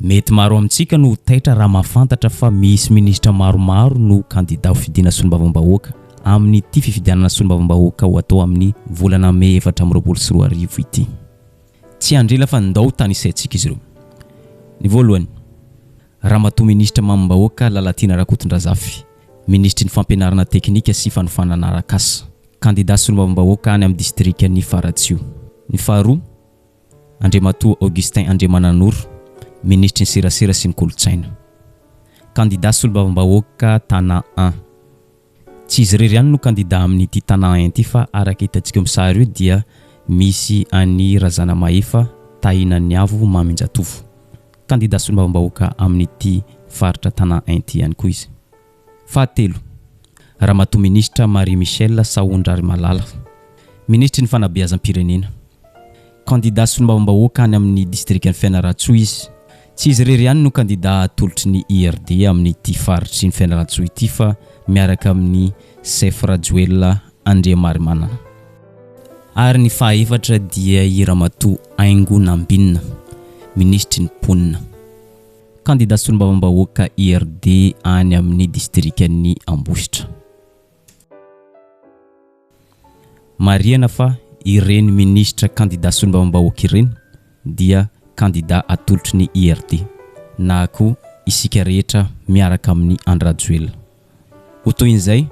Mety maro amintsika no taitra raha mahafantatra fa misy ministra maromaro no kandida ho fidiana solombavambahoaka amin'ny ity fifidianana solombavambahoaka ho atao amin'ny volana May 2024 ity. Tsy andrela fa ndao tany isaitsika izy ireo. Ny voalohany, Ramatoa ministra mambahoaka Lalatina Rakotondrazafy, ministry ny fampianarana teknika sy fanofanana arakasa, kandida solombavambahoaka any amin'ny distrikan'ny Faratsio. Ny faharoa, Andriamatoa Augustin Andriamananoro, ministry ny serasera sy ny kolotsaina, kandida solombavambahoaka Tana 1. Tsy izy irery ihany no kandida amin'ny ity Tana 1 ity fa araka hitantsika amin'ny sary io dia misy any Razana Maefa Tahina Niavo Maminjatovo, kandida solombavambahoaka amin'ny ity faritra Tana 1 ity ihany koa izy. Fahatelo, Ramatoa ministra Marie Michel Saondrary Malala, ministry ny fanabeazam-pirenena, kandida solombavambahoaka any amin'ny distrikan'ny Fianarantsoa izy. Tsy izy irery ihany no kandida atolotry ny IRD amin'ny ity faritry ny Fianarantsoa ity fa miaraka amin'ny chef Rajoelina Andriamarimanana. Ary ny fahaefatra dia i Ramatoa Aingo Nambinina, ministry ny ponina, kandida solombavambahoaka IRD any amin'ny distrikan'ny Ambositra. Mariana fa ireny ministra kandida solombavambahoaka ireny dia kandida atolotry ny IRD na koa isika rehetra miaraka amin'ny Andrajoelina. Ho toy izay,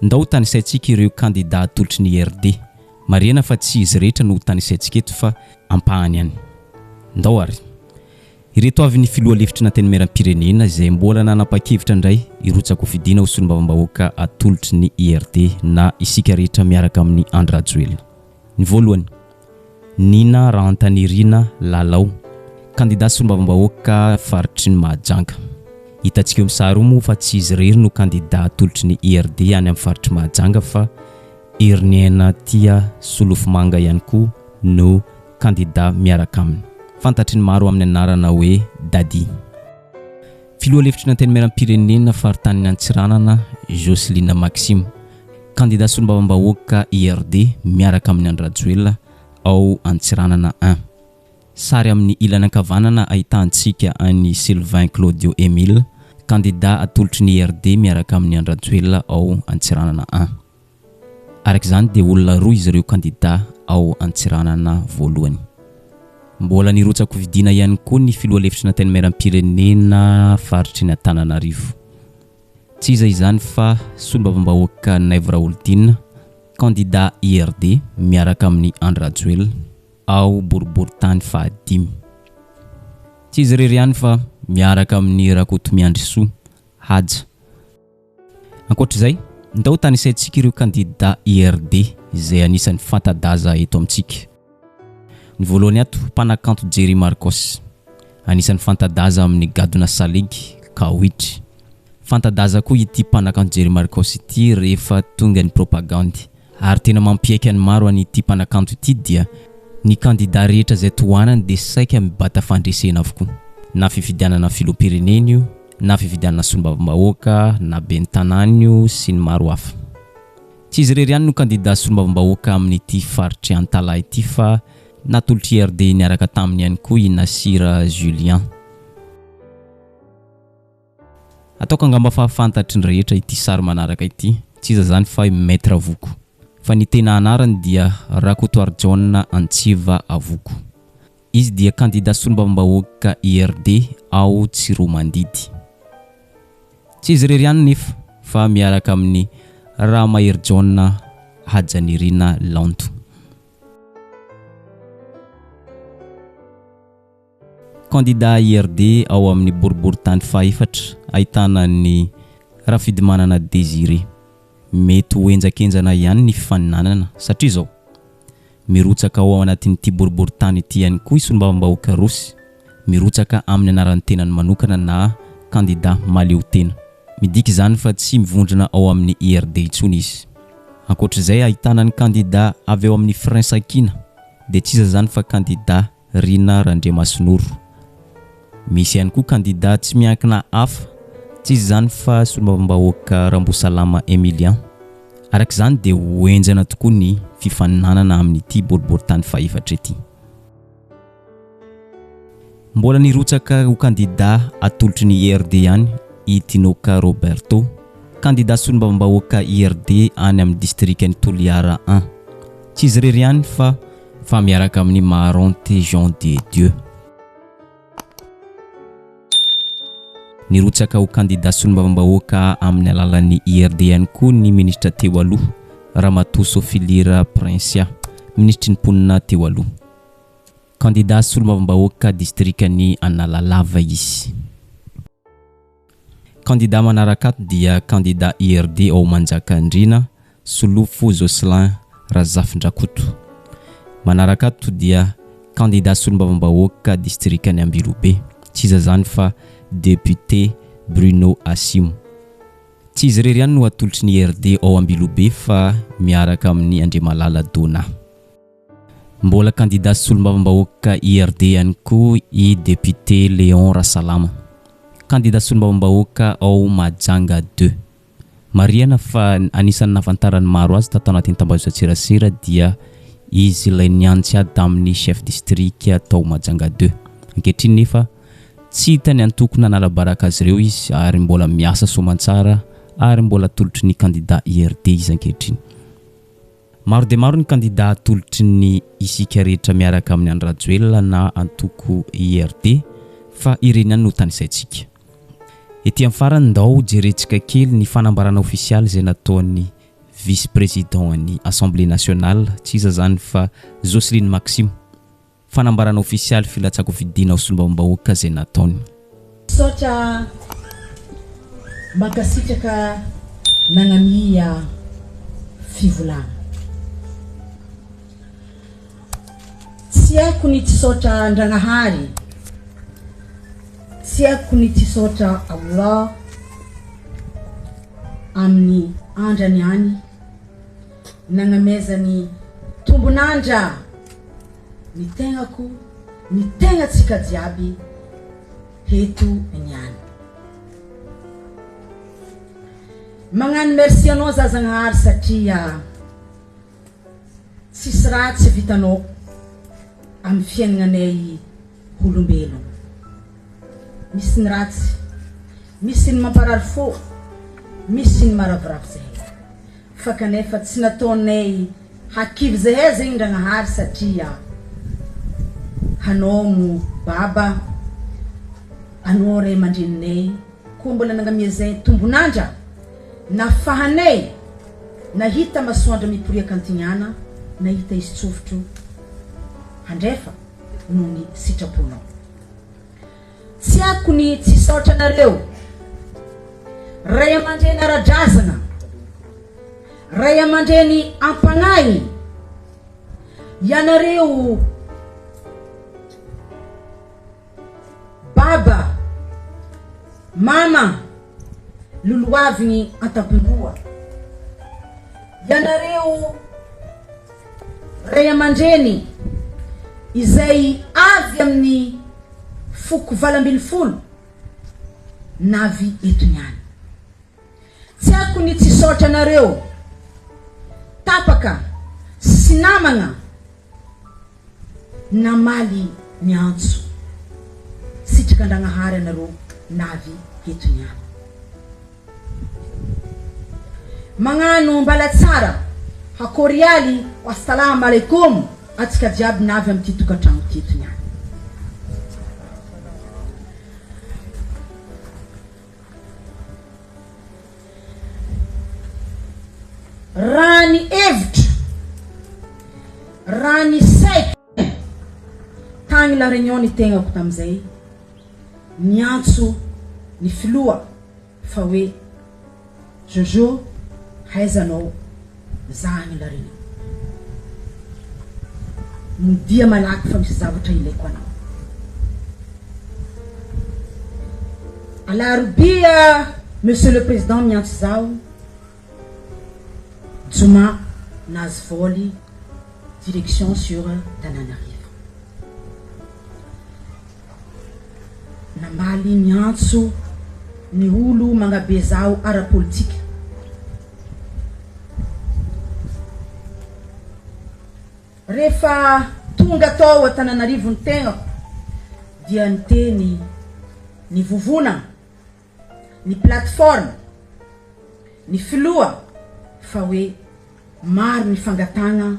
ndao tany isaitsika ireo kandida atolotry ny IRD. Mariana fa tsy izy rehetra no tany isaitsika eto fa ampahany ihany. Ndao ary. Ireto avy ny filoha lefitry na teny meram-pirenena izay mbola nanapa-kevitra indray irotsaka ho fidiana ho solombavambahoaka atolotry ny IRD na isika rehetra miaraka amin'ny Andrajoelina. Ny voalohany, Nina Rantanirina Lalao, kandida solombavambahoaka faritry ny Mahajanga. Hitantsika eo amin'ny sary io moa fa tsy izy irery no kandida atolotry ny IRD any amin'ny faritry Mahajanga fa Erniena Tia Solofomanga ihany koa no kandida miaraka aminy. Fantatry ny maro amin'ny anarana hoe Dadi. Filoha lefitry na teny meram-pirenena faritany Antsiranana Joseline Maxime, kandida solombavambahoaka IRD miaraka amin'ny Andrajoelina ao Antsiranana 1. Sary amin'ny ilana ankavanana ahitantsika any Sylvain Claudio Emile, kandida atolotry ny IRD miaraka amin'ny Andrajoelina ao Antsiranana 1. Araka izany dia olona roa izy ireo kandida ao Antsiranana voalohany. Mbola nirotsaka vidiana ihany koa ny filoha lefitry na teny meram-pirenena faritry ny Antananarivo. Tsy iza izany fa solombavambahoaka Naivra Oldina, kandida IRD miaraka amin'ny Andrajoelina ao Boriboritany fahadimy. Tsy izy irery ihany fa miaraka amin'ny Rakotomiandrisoa Haja. Ankoatr'izay, ndao tany isaitsika ireo kandida IRD izay anisan'ny fantadaza eto amintsika. Ny voalohany ato, mpanakanto Jerry Marcos, anisan'ny fantadaza amin'ny gadona Salegy Kawitry. Fantadaza koa ity mpanakanto Jerry Marcos ity rehefa tonga ny propagandy. Ary tena mampiaiky ny maro an'ity mpanakanto ity dia ny kandida rehetra izay tohanany dia saika mibata fandresena avokoa. Na fifidianana filoham-pirenena io, na fifidianana solombavambahoaka, na ben'ny tanàna io sy ny maro hafa. Tsy izy irery ihany no kandida solombavambahoaka amin'ity faritry Antala ity fa natolotry IRD niaraka taminy ihany koa i Nasira Julien. Ataoko angamba fahafantatry ny rehetra ity sary manaraka ity, tsy iza zany fa Maître Avoko. Fa ny tena anarany dia Rakotoary John Antsiva Avoko. Izy dia kandida solombavambahoaka IRD ao Tsiromandidy. Tsy izy irery ihany nefa fa miaraka amin'ny Ramahery John Hajanirina Lanto. Kandida IRD ao amin'ny Boriboritany fahaefatra ahitana ny Rafidimanana Désiré. Mety hoenjakenjana ihany ny fifaninanana satria izao mirotsaka ao anatin'ity Boriboritany ity ihany koa solombavambahoaka Rosy, mirotsaka amin'ny anaran'ny tenany manokana na kandida maleo tena. Midika izany fa tsy mivondrona ao amin'ny IRD intsony izy. Ankoatr'izay ahitana ny kandida avy ao amin'ny Fransakina dia tsy iza zany fa kandida Rina Randriamasinoro. Misy ihany koa kandida tsy miankina hafa, tsy izy zany fa solombavambahoaka Rambosalama Emilien. Araka izany dia hoenjana tokoa ny fifaninanana amin'ity Boriboritany fahaefatra ity. Mbola nirotsaka ho candidat atolotry ny IRD ihany i Tinoka Roberto, candidat solombavambahoaka IRD any amin'ny distrikany Toliara 1. Tsy izy irery ihany fa miaraka amin'ny Maronte Jean de Dieu. Nirotsaka ho candidat solombavambahoaka amin'ny alalan'ny IRD ihany koa ny ministra teo aloha Ramatoa Sofilira Prinsia, ministry ny mponina teo aloha. Candidat solombavambahoaka distrikany Analalava izy. Candidat manaraka ato dia candidat IRD ao Manjakandriana Solofo Jocelyn Razafindrakoto. Manaraka ato dia candidat solombavambahoaka distrikany Ambilobe, tsy iza zany fa député Bruno Assimo. Tsy izy irery ihany no atolotry ny IRD ao Ambilobe fa miaraka amin'ny Andriamalala Dona. Mbola candidat solombavambahoaka IRD ihany koa i député Léon Rasalama, candidat solombavambahoaka ao Majanga 2. Mariana fa anisan'ny nafantarany maro azy tato anatin'ny Tambazotra dia izy ilay niantsy ady tamin'ny chef district tao Majanga 2. Ankehitriny nefa tsy hitany antokony hanala-baraka azy ireo izy ary mbola miasa soamantsara ary mbola atolotry ny candidat IRD izy ankehitriny. Maro de maro ny candidat atolotry ny isika rehetra miaraka amin'ny Andry Rajoelina na antoko IRD fa ireny ihany no tanisaintsika. Ety amin'ny farany ndao jerentsika kely ny fanambarana ofisialy izay nataon'ny vice-président ny Assemblée nationale, tsy iza zany fa Jocelyne Maxime. Fanambarana ofisialy filatsako fidina solombavambahoaka izay nataony. Sotra makasitraka nagnamia fivolagna. Tsy haiko ny tisotra Andragnahary, tsy haiko ny tisotra Allah amin'ny andrany any nagnamezany tombonandra ny tegnako, ny tegnatsika jiaby heto niany. Magnano merci anao Zazagnahary satria tsisy ratsy vitanao amin'ny fiaignanay olombelogno. Misy ny ratsy, misy ny mamparary fo, misy ny maravoravo zahay. Fa kanefa tsy nataonay hakivy zahay zegny Ndragnahary satria hanao mo baba, anao ray aman-dreninay, koa mbola nagnamia zay tombonandra nafahanay nahita masoandro miporiaka antignana, nahita izy tsofotro handrefa noho ny sitraponao. Tsy haiko ny tsisaotra nareo ray aman-dreny ara-drazana, ray aman-dreny ampagnay, ianareo baba, mama, loloavigny antapindoa, ianareo ray aman-dreny izay avy amin'ny foko 20 navy eto niany. Tsy haiko ny tsisaotra nareo tapaka sy namagna namaly ny antso sitraka Andragnahary anareo navy eto niany. Magnano mbala tsara hakorialy assalamu alaikum atsika jiaby navy amin'ny ty tokantragno teto niany. Rany evitra, rany saiko tagny la réunion ny tegnako tamizay niantso ny filoha fa hoe Jojo haizanao zagny la réunion modia malaky fa misy zavatra ilaiko anao. Alarobia monsieur le président miantso zao Juma Nazvoli, direction sur Tananarivo. Nambali niantso ny olo magnabe zao ara-politika. Rehefa tonga tao Tananarivo ny tegnako dia ny teny ny vovona, ny plateforme, ny filoha fa hoe maro ny fangatana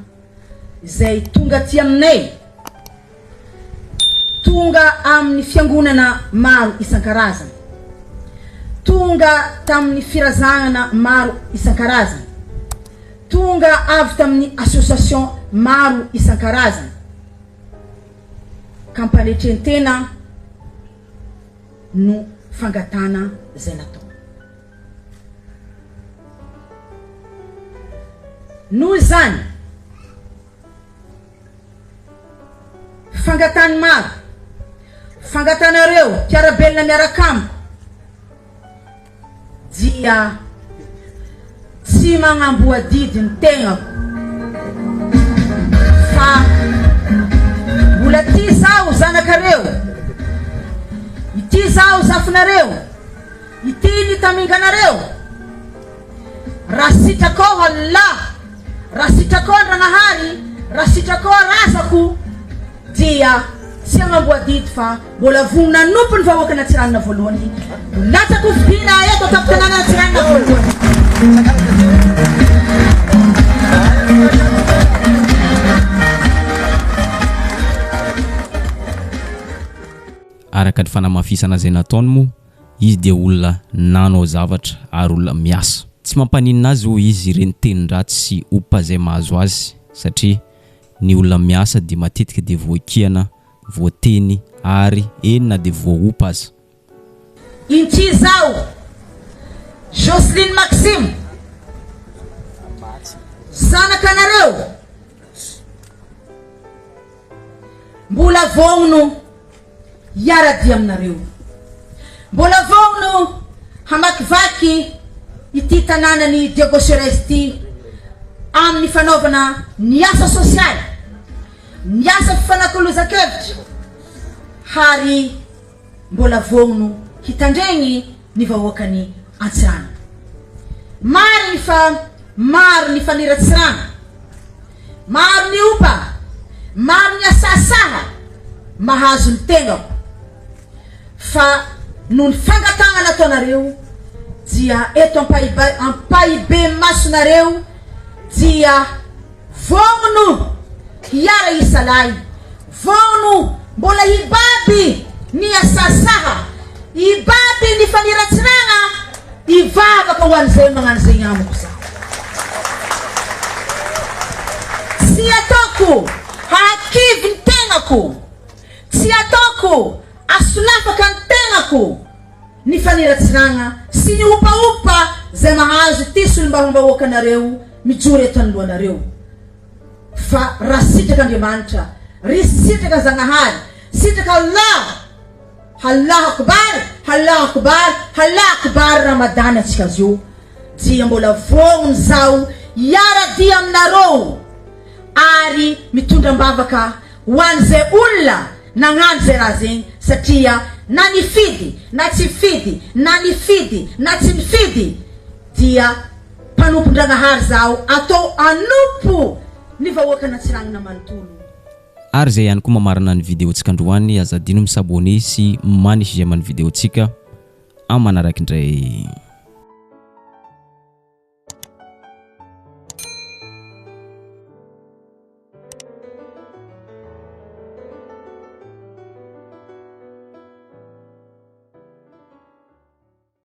izay tonga ty aminay, tonga amin'ny fiangonana maro isan-karazany, tonga tamin'ny firazanana maro isan-karazany, tonga avy tamin'ny association maro isan-karazany kampanetrentena no fangatana zay natao. Noho zany fangatany maro, fangatanareo mpiarabelona miaraka amiko dia tsy magnamboadidy ny tegnako fa mbola ty zao zanakareo, ity zao zafinareo, ity ny taminganareo, raha sitrako Allah, raha sitrako Ndragnahary, raha sitrako razako dia tsy agnamboadidy fa mbola vonona nompo ny vahoaka na tsiranina voalohany, latsako vidina eto tapitanaana na tsiranina voalohany. Araka ny fanamafisana zay nataony mo, izy dia olona nanao zavatra ary olona miasa. Tsy mampaninina azy ho izy ireny tenin-dratsy sy opa zay mahazo azy satria ny olona miasa dia matetika dia voakiana, voateny ary enina dia voaopa azy. Inty zao Joseline Maxime, zanakanareo mbola vogno hiaradia aminareo, mbola vogno hamakivaky ity tanànany Diego Ceres ty amin'ny fanaovana ny asa sosialy, ny asa fifanakoloza-kevitra, ary mbola vogno hitandregny ny vahoakany Antsirana. Maro fa maro ny faniratsirana, maro ny opa, maro ny asasaha mahazo ny tegnako fa noho ny fangatana nataonareo dia eto ampahibe masonareo dia vogno hiara isalay, vogno mbola hibaby ny asasaha, hibaby ny faniratsirana, hivavaka ho an'izay magnano zay amiko za. Tsy ataoko hakivy ny tegnako, tsy ataoko asolafaka ny tegnako ny faniratsirana sy ny opa zay mahazo ty solombavam-bahoakanareo mijory eto anoloanareo. Fa raha sitraka Andriamanitra, ry sitraka Zagnahary, sitraka Allah, Allahu Akbar, Allahu Akbar, Allahu Akbar, Ramadana atsika zio dia mbola vogno zao hiaradia aminareo ary mitondram-bavaka ho an'izay olona nagnano zay raha zegny satria na nifidy na tsy fidy, na nifidy na tsy nifidy dia mpanompo-Ndragnahary zao atao anompo ny vahoakana Antsiragnana manontolo. Ary zay ihany koa mamarana ny vidéotsika androany, azadino misabone sy manisy zay amin'ny vidéotsika amin'ny manaraka indray.